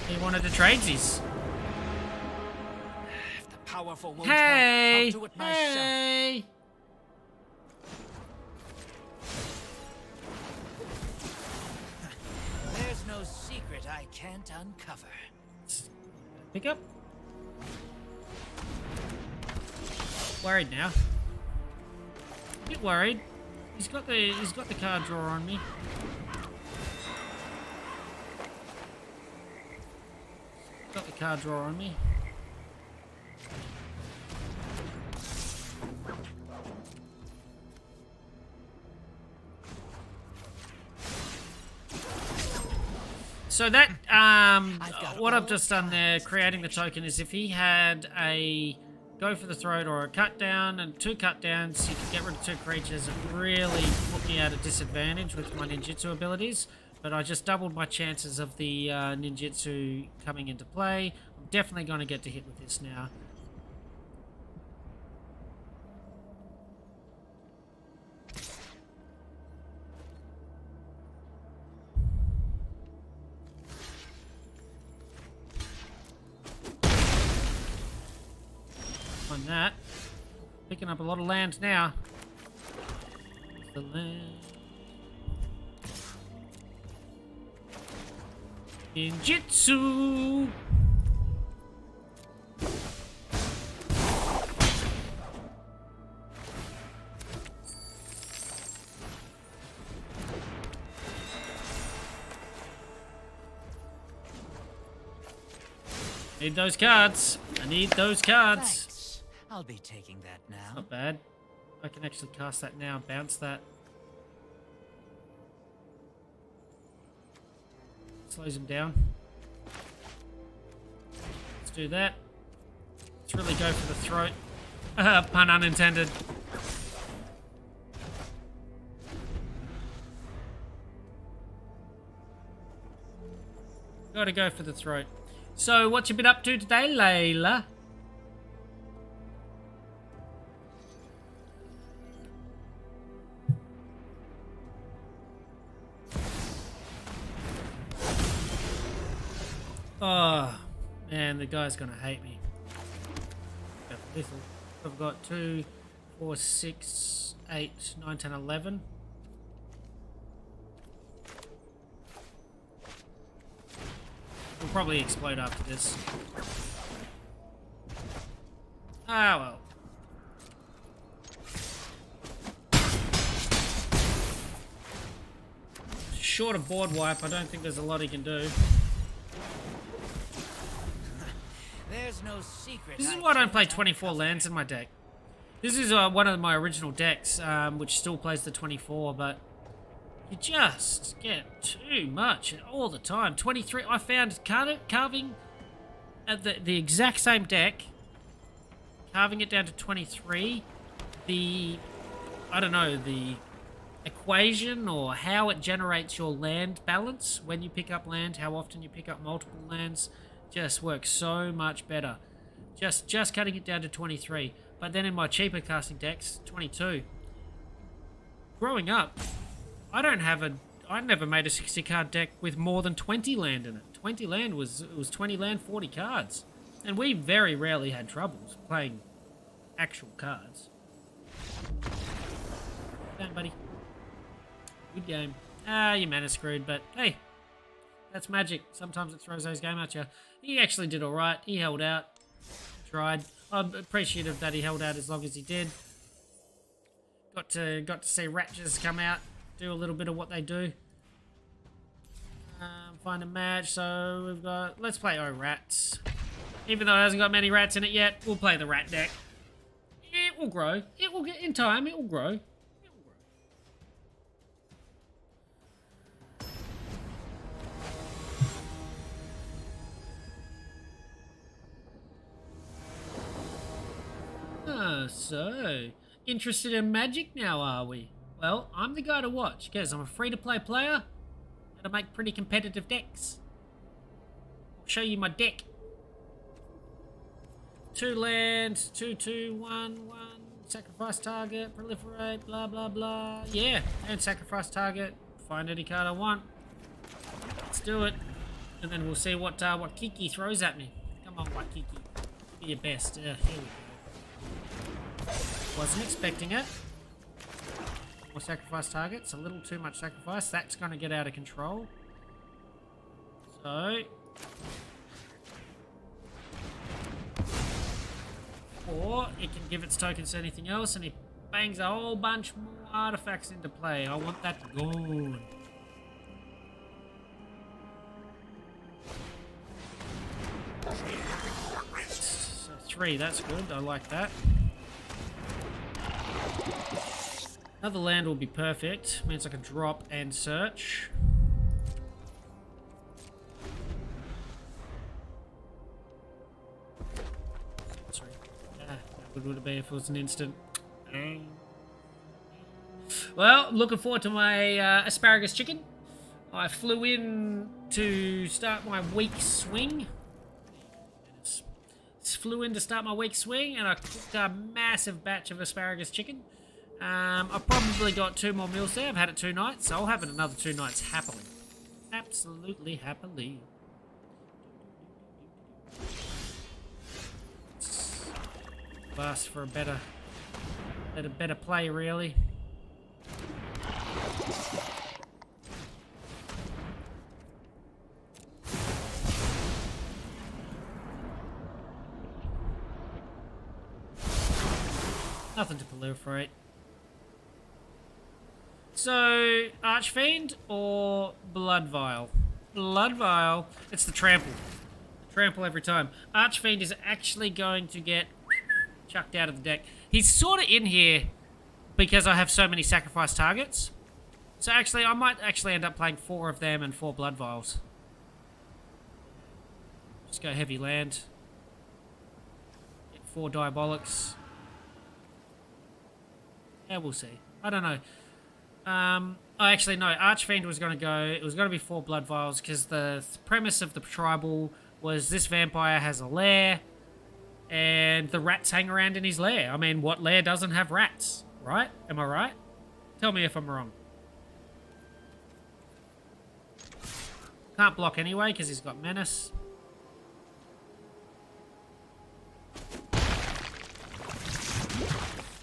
He wanted to tradesies. If the powerful won't Hey! help, I'll do it myself. Hey! There's no secret I can't uncover. Pick up. Worried now. A bit worried. He's got the card draw on me. Got the card draw on me. So that, what I've just done there, creating the token, is if he had a go for the throat or a cut down and 2 cut downs, you could get rid of 2 creatures. It really put me at a disadvantage with my ninjutsu abilities, but I just doubled my chances of the ninjutsu coming into play. I'm definitely going to get to hit with this now. mind that. Picking up a lot of land now. The land. Ninjutsu! Need those cards. I need those cards. Thanks. I'll be taking that now. Not bad. I can actually cast that now. Bounce that. Slows him down. Let's do that. Let's really go for the throat. Pun unintended. Gotta go for the throat. So, what you been up to today, Layla? Oh, man, the guy's gonna hate me. I've got 2, 4, 6, 8, 9, 10, 11. We'll probably explode after this. Ah, well. Short of board wipe, I don't think there's a lot he can do. There's no secret. This is why I don't play 24 lands in my deck. This is one of my original decks, which still plays the 24, but you just get too much all the time. 23, I found carving at the exact same deck, carving it down to 23, I don't know, the equation or how it generates your land balance when you pick up land, how often you pick up multiple lands, just works so much better. Just cutting it down to 23. But then in my cheaper casting decks, 22. Growing up, I never made a 60 card deck with more than 20 land in it. 20 land was 20 land, 40 cards. And we very rarely had troubles playing actual cards. Down, buddy. Good game. Ah, your mana's screwed, but hey, that's Magic. Sometimes it throws those game at you. He actually did alright. He held out. Tried. I'm appreciative that he held out as long as he did. Got to see Ratchers come out, do a little bit of what they do. Find a match. So we've got. Let's play Rats. Even though it hasn't got many rats in it yet, we'll play the rat deck. It will grow. It will get in time. It will grow. It will grow. So interested in Magic now, are we? Well, I'm the guy to watch because I'm a free-to-play player and I make pretty competitive decks. I'll show you my deck. 2 lands, 2, 2, 1, 1. Sacrifice target, proliferate, blah blah blah. Yeah, and sacrifice target. Find any card I want. Let's do it, and then we'll see what Kiki throws at me. Come on, what Kiki? Be your best. Here we go. Wasn't expecting it. More sacrifice targets. A little too much sacrifice. That's going to get out of control. So. Or it can give its tokens to anything else, and it bangs a whole bunch more artifacts into play. I want that gone. So 3, that's good. I like that. Another land will be perfect. Means I can drop and search. Sorry. How good would it be if it was an instant? Well, looking forward to my asparagus chicken. I flew in to start my week swing. Flew in to start my week swing, and I cooked a massive batch of asparagus chicken. I've probably got 2 more meals there. I've had it 2 nights, so I'll have it another 2 nights happily. Absolutely happily. asked for a better play, really. Nothing to proliferate. So, Archfiend or Blood Vial? Blood Vial. It's the trample. Trample every time. Archfiend is actually going to get chucked out of the deck. He's sort of in here because I have so many sacrifice targets. So actually, I might actually end up playing 4 of them and 4 Blood Vials. Just go heavy land. Get 4 Diabolics. Yeah, we'll see. I don't know. Actually, no. Archfiend was going to go... It was going to be 4 Blood Vials because the premise of the tribal was this vampire has a lair and the rats hang around in his lair. I mean, what lair doesn't have rats, right? Am I right? Tell me if I'm wrong. Can't block anyway because he's got Menace.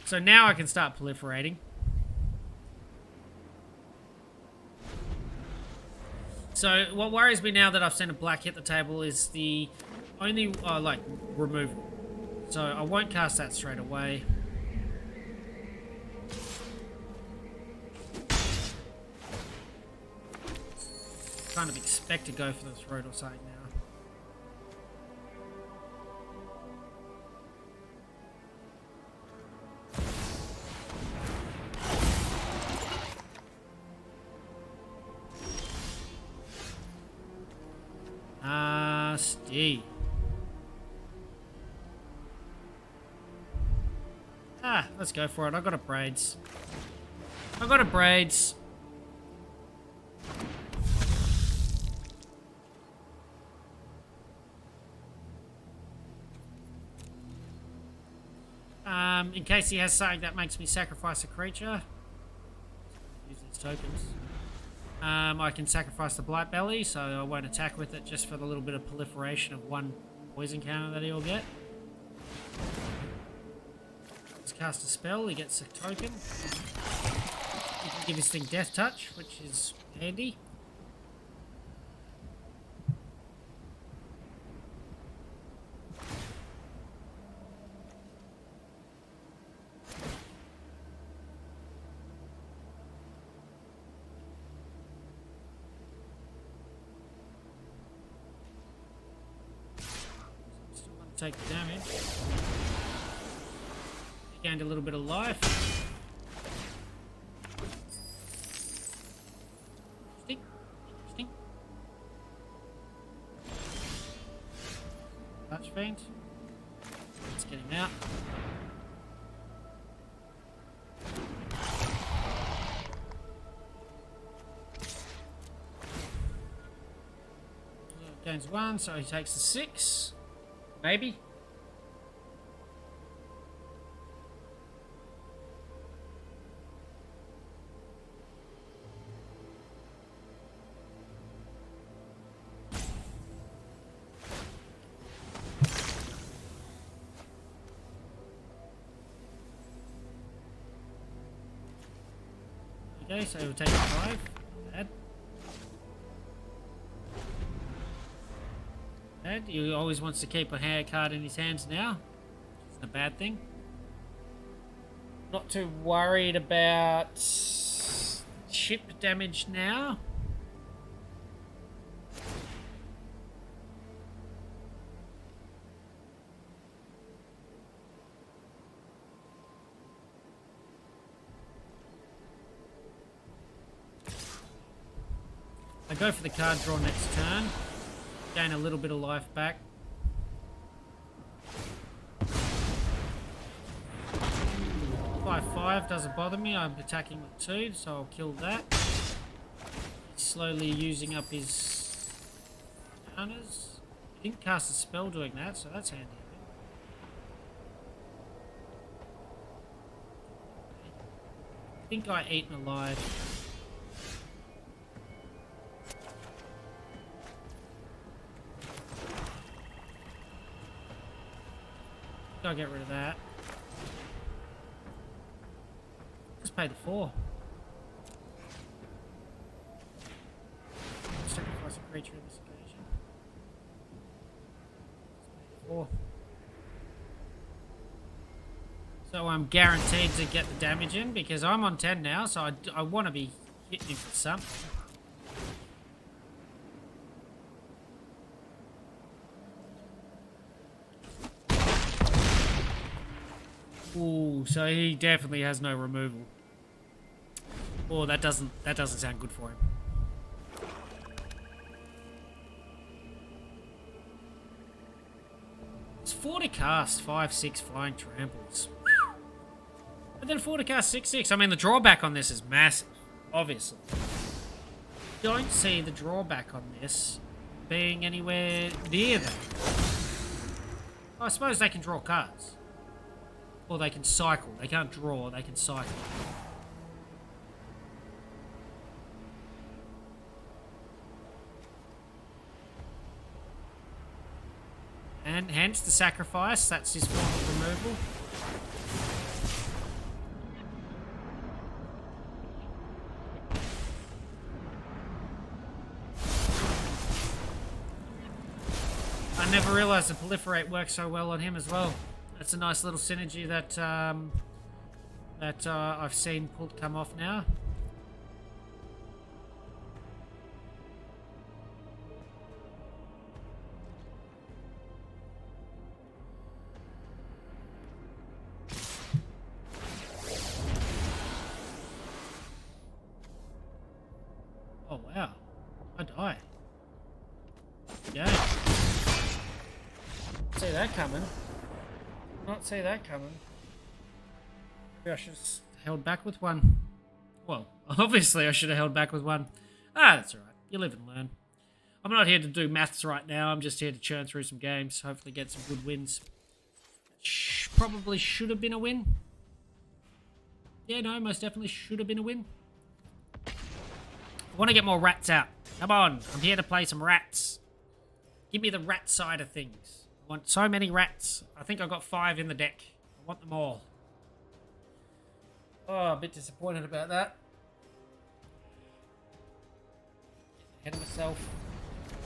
So now I can start proliferating. So what worries me now that I've seen a black hit the table is the only, like, removal. So I won't cast that straight away. Kind of expect to go for the throat or something now. Nasty. Let's go for it. I got a braids. I got a braids. In case he has something that makes me sacrifice a creature. Use these tokens. I can sacrifice the Blight Belly, so I won't attack with it just for the little bit of proliferation of 1 poison counter that he'll get. Let's cast a spell, he gets a token. He can give his thing Death Touch, which is handy. Take the damage. He gained a little bit of life. Interesting. Interesting. Archfiend. Let's get him out. Gains 1, so he takes the 6. Maybe. Okay, so we'll take 5. Bad. He always wants to keep a hand card in his hands now. It's a bad thing. Not too worried about chip damage now. I go for the card draw next turn. Gain a little bit of life back. Five doesn't bother me. I'm attacking with 2, so I'll kill that. He's slowly using up his counters. He didn't cast a spell doing that, so that's handy. I think I Eaten Alive. I'll get rid of that. Just pay the 4. Sacrifice a creature on this occasion. Just pay the 4. So I'm guaranteed to get the damage in because I'm on 10 now, so I want to be hitting him for something. Ooh, so he definitely has no removal. Oh, that doesn't sound good for him. It's 4 to cast 5/6 flying tramples. But then 4 to cast 6/6. I mean, the drawback on this is massive, obviously. Don't see the drawback on this being anywhere near that. I suppose they can draw cards. Or they can cycle. They can't draw, they can cycle. And hence the sacrifice. That's his form of removal. I never realised the proliferate works so well on him as well. That's a nice little synergy that I've seen come off now. Oh wow, I die. Yeah. See that coming. Not see that coming. Maybe I should have held back with one. Well, obviously I should have held back with one. Ah, that's alright. You live and learn. I'm not here to do maths right now. I'm just here to churn through some games. Hopefully get some good wins. Probably should have been a win. Yeah, no, most definitely should have been a win. I want to get more rats out. Come on. I'm here to play some rats. Give me the rat side of things. I want so many rats. I think I've got 5 in the deck. I want them all. Oh, a bit disappointed about that. Ahead of myself.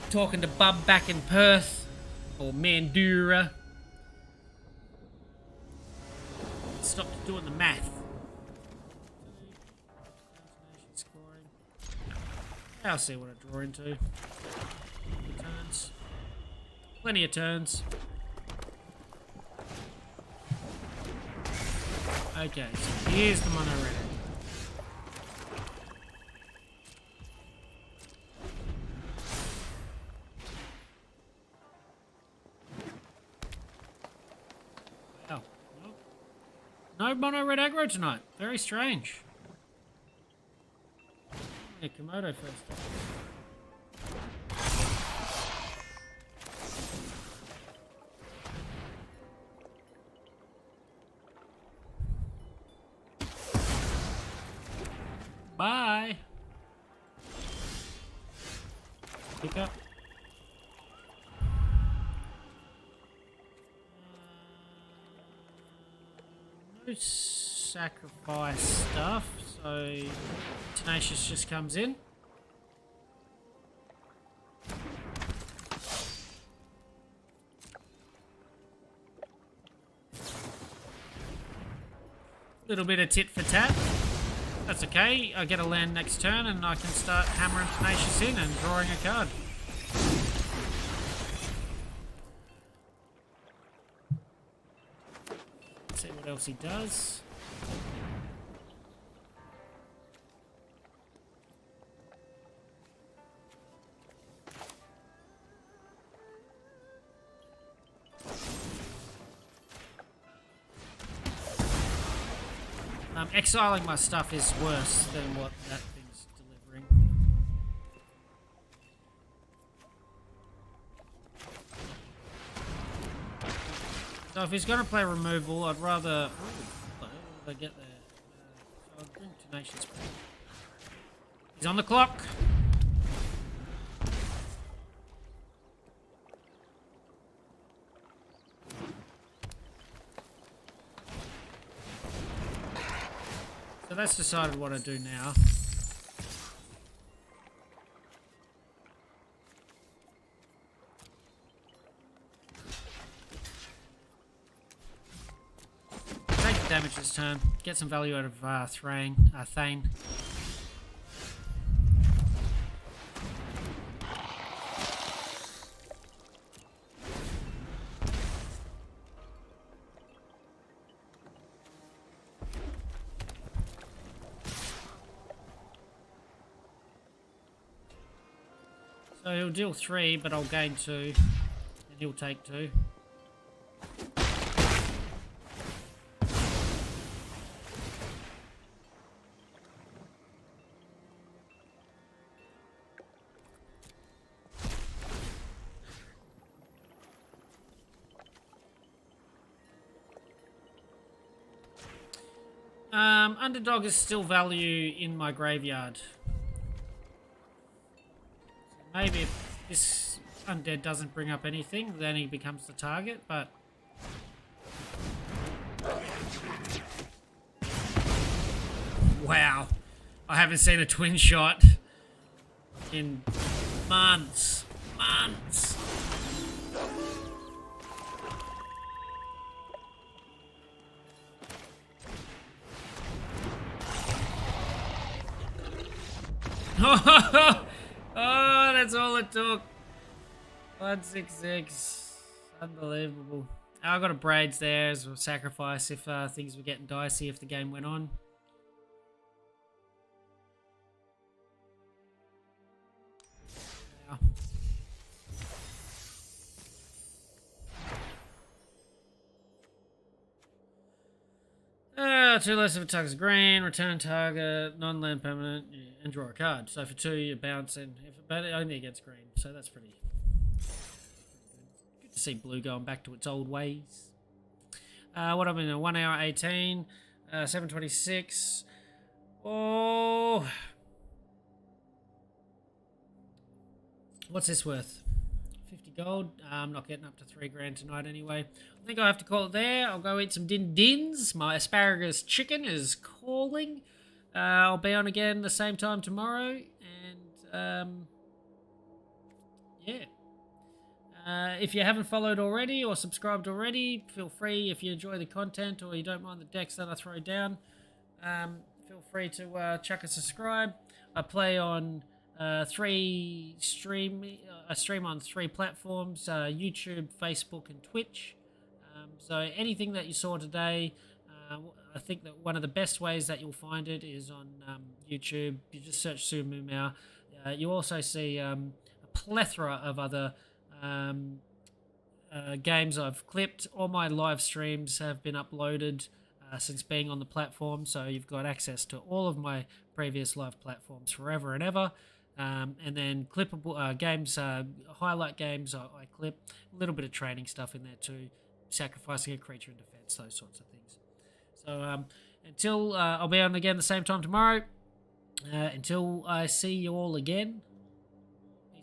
Talking to Bub back in Perth. Or Mandura. Stop doing the math. I'll see what I draw into. Turns. Plenty of turns. Okay, so here's the mono red. Wow. No mono red aggro tonight. Very strange. Yeah, Komodo first. Bye. Pick up. No sacrifice stuff, so Tenacious just comes in. Little bit of tit for tat. That's okay. I get a land next turn and I can start hammering Tenacious in and drawing a card. Let's see what else he does. Exiling my stuff is worse than what that thing's delivering. So if he's going to play removal, I'd rather... Ooh, what did I get there? So I'll bring Tenacious back. He's on the clock. So that's decided what I do now. Take the damage this turn. Get some value out of Thane. So he'll deal 3, but I'll gain 2, and he'll take 2. Underdog is still value in my graveyard. Maybe if this undead doesn't bring up anything, then he becomes the target, but... Wow. I haven't seen a twin shot in months. Months. Oh, that's all it took. 166. Unbelievable. I got a Braids there as a sacrifice if things were getting dicey if the game went on. Two less of a target's green, return target, non-land permanent, yeah, and draw a card. So for 2, you bounce, and but only against green. So that's pretty good to see blue going back to its old ways. What I'm in 1 hour 18, 726. Oh, what's this worth? 50 gold. I'm not getting up to 3 grand tonight anyway. I think I have to call it there. I'll go eat some din-dins. My asparagus chicken is calling. I'll be on again the same time tomorrow. And, yeah. If you haven't followed already or subscribed already, feel free. If you enjoy the content or you don't mind the decks that I throw down, feel free to chuck a subscribe. I play on... I stream on 3 platforms, YouTube, Facebook, and Twitch. So anything that you saw today, I think that one of the best ways that you'll find it is on YouTube. You just search Sumu Mao. You also see a plethora of other games I've clipped. All my live streams have been uploaded since being on the platform, so you've got access to all of my previous live platforms forever and ever. And then clippable games, highlight games, I clip a little bit of training stuff in there too, sacrificing a creature in defense, those sorts of things. So until I'll be on again the same time tomorrow. Until I see you all again,